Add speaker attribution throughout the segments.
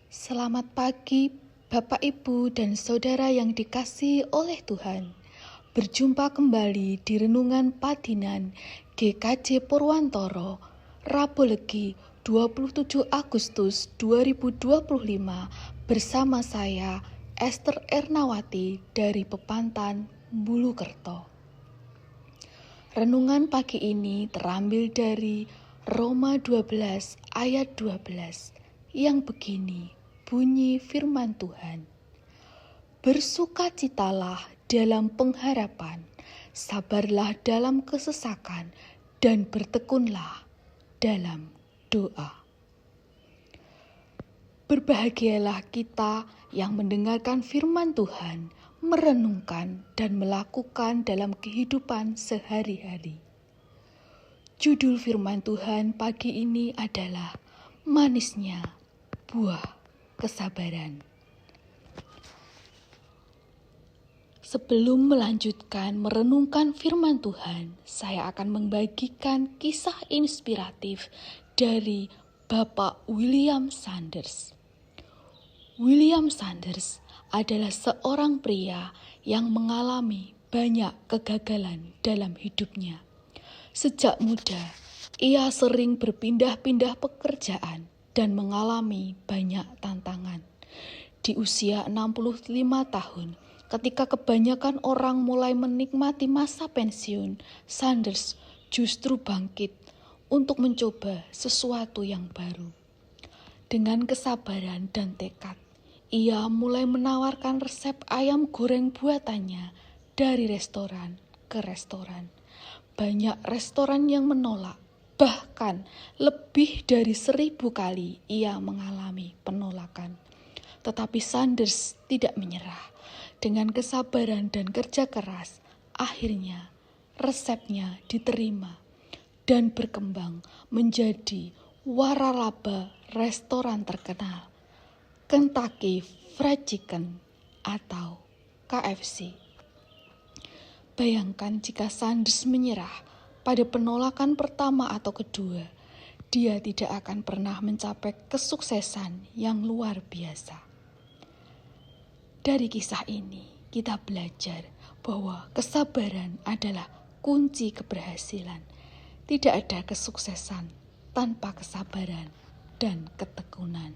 Speaker 1: Selamat pagi, Bapak, Ibu, dan Saudara yang dikasihi oleh Tuhan. Berjumpa kembali di Renungan Padinan GKJ Purwantoro, Rabu Legi 27 Agustus 2025 bersama saya, Esther Ernawati dari Pepantan, Bulukerto. Renungan pagi ini terambil dari Roma 12 ayat 12 yang begini bunyi firman Tuhan. Bersukacitalah dalam pengharapan, sabarlah dalam kesesakan, dan bertekunlah dalam doa. Berbahagialah kita yang mendengarkan firman Tuhan, merenungkan dan melakukan dalam kehidupan sehari-hari. Judul firman Tuhan pagi ini adalah manisnya buah kesabaran. Sebelum melanjutkan merenungkan firman Tuhan, saya akan membagikan kisah inspiratif dari Bapak William Sanders. William Sanders adalah seorang pria yang mengalami banyak kegagalan dalam hidupnya. Sejak muda, ia sering berpindah-pindah pekerjaan dan mengalami banyak tantangan. Di usia 65 tahun, ketika kebanyakan orang mulai menikmati masa pensiun, Sanders justru bangkit untuk mencoba sesuatu yang baru. Dengan kesabaran dan tekad, ia mulai menawarkan resep ayam goreng buatannya dari restoran ke restoran. Banyak restoran yang menolak, bahkan lebih dari 1000 kali ia mengalami penolakan. Tetapi Sanders tidak menyerah. Dengan kesabaran dan kerja keras, akhirnya resepnya diterima dan berkembang menjadi waralaba restoran terkenal, Kentucky Fried Chicken atau KFC. Bayangkan jika Sanders menyerah pada penolakan pertama atau kedua, dia tidak akan pernah mencapai kesuksesan yang luar biasa. Dari kisah ini, kita belajar bahwa kesabaran adalah kunci keberhasilan. Tidak ada kesuksesan tanpa kesabaran dan ketekunan.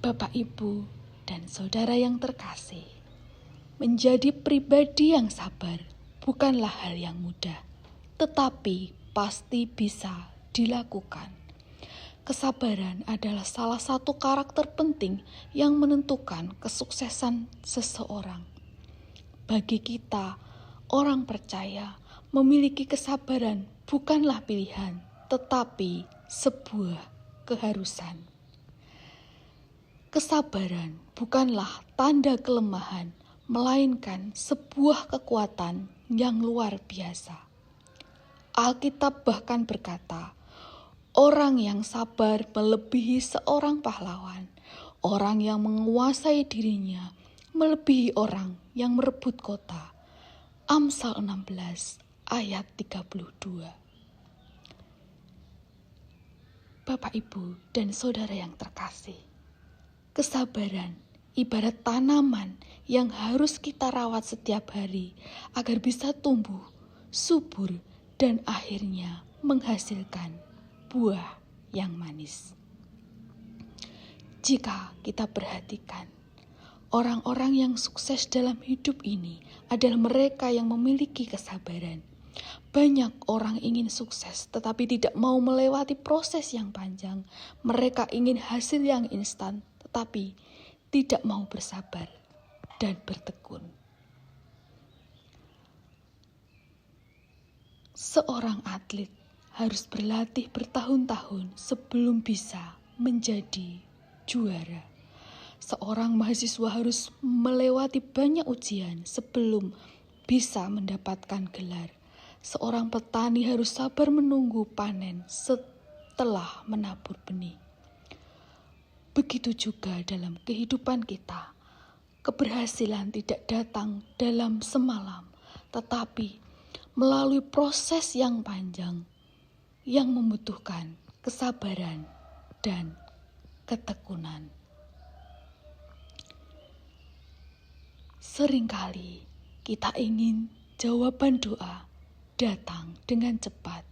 Speaker 1: Bapak, Ibu, dan Saudara yang terkasih, menjadi pribadi yang sabar bukanlah hal yang mudah, tetapi pasti bisa dilakukan. Kesabaran adalah salah satu karakter penting yang menentukan kesuksesan seseorang. Bagi kita, orang percaya, memiliki kesabaran bukanlah pilihan, tetapi sebuah keharusan. Kesabaran bukanlah tanda kelemahan, melainkan sebuah kekuatan yang luar biasa. Alkitab bahkan berkata, orang yang sabar melebihi seorang pahlawan, orang yang menguasai dirinya melebihi orang yang merebut kota. Amsal 16 ayat 32. Bapak, Ibu, dan Saudara yang terkasih, kesabaran ibarat tanaman yang harus kita rawat setiap hari agar bisa tumbuh, subur, dan akhirnya menghasilkan buah yang manis. Jika kita perhatikan, orang-orang yang sukses dalam hidup ini adalah mereka yang memiliki kesabaran. Banyak orang ingin sukses tetapi tidak mau melewati proses yang panjang. Mereka ingin hasil yang instan tetapi tidak mau bersabar dan bertekun. Seorang atlet harus berlatih bertahun-tahun sebelum bisa menjadi juara. Seorang mahasiswa harus melewati banyak ujian sebelum bisa mendapatkan gelar. Seorang petani harus sabar menunggu panen setelah menabur benih. Begitu juga dalam kehidupan kita, keberhasilan tidak datang dalam semalam, tetapi melalui proses yang panjang yang membutuhkan kesabaran dan ketekunan. Seringkali kita ingin jawaban doa datang dengan cepat.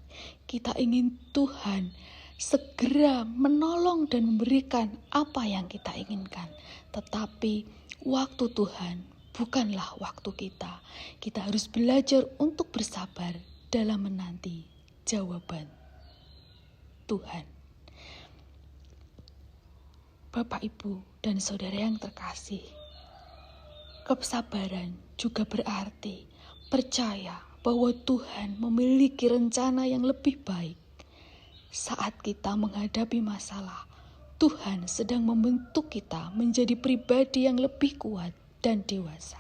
Speaker 1: Kita ingin Tuhan segera menolong dan memberikan apa yang kita inginkan. Tetapi waktu Tuhan bukanlah waktu kita. Kita harus belajar untuk bersabar dalam menanti jawaban Tuhan. Bapak, Ibu, dan saudara yang terkasih, kesabaran juga berarti percaya bahwa Tuhan memiliki rencana yang lebih baik. Saat kita menghadapi masalah, Tuhan sedang membentuk kita menjadi pribadi yang lebih kuat dan dewasa.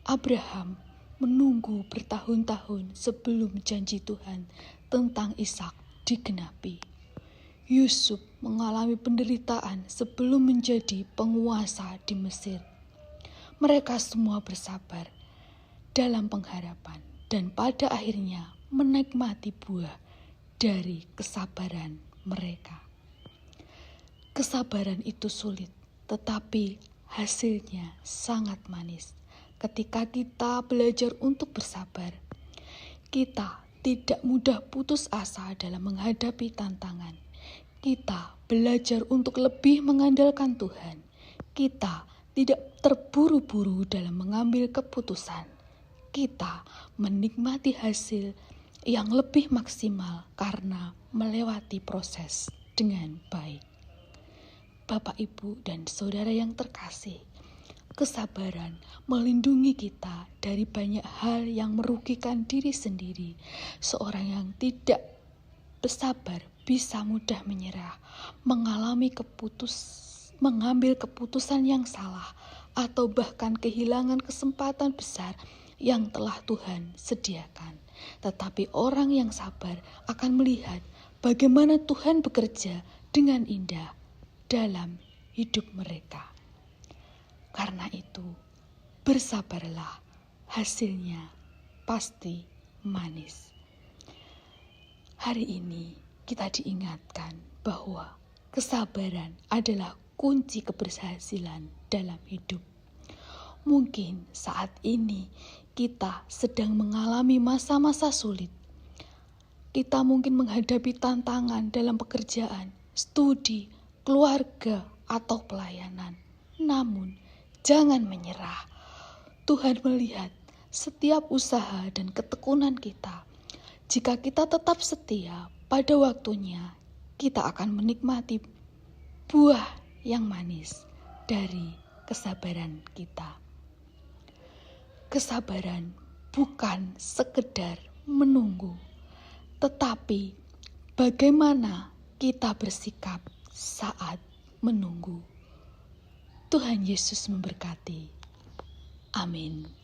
Speaker 1: Abraham menunggu bertahun-tahun sebelum janji Tuhan tentang Ishak digenapi. Yusuf mengalami penderitaan sebelum menjadi penguasa di Mesir. Mereka semua bersabar dalam pengharapan dan pada akhirnya menikmati buah dari kesabaran mereka. Kesabaran itu sulit, tetapi hasilnya sangat manis. Ketika kita belajar untuk bersabar, kita tidak mudah putus asa dalam menghadapi tantangan. Kita belajar untuk lebih mengandalkan Tuhan. Kita tidak terburu-buru dalam mengambil keputusan. Kita menikmati hasil yang lebih maksimal karena melewati proses dengan baik. Bapak, Ibu, dan saudara yang terkasih, kesabaran melindungi kita dari banyak hal yang merugikan diri sendiri. Seorang yang tidak bersabar bisa mudah menyerah, mengambil keputusan yang salah, atau bahkan kehilangan kesempatan besar yang telah Tuhan sediakan. Tetapi orang yang sabar akan melihat bagaimana Tuhan bekerja dengan indah dalam hidup mereka. Karena itu, bersabarlah, hasilnya pasti manis. Hari ini kita diingatkan bahwa kesabaran adalah kunci keberhasilan dalam hidup. Mungkin saat ini kita sedang mengalami masa-masa sulit. Kita mungkin menghadapi tantangan dalam pekerjaan, studi, keluarga, atau pelayanan. Namun, jangan menyerah. Tuhan melihat setiap usaha dan ketekunan kita. Jika kita tetap setia, pada waktunya kita akan menikmati buah yang manis dari kesabaran kita. Kesabaran bukan sekedar menunggu, tetapi bagaimana kita bersikap saat menunggu. Tuhan Yesus memberkati. Amin.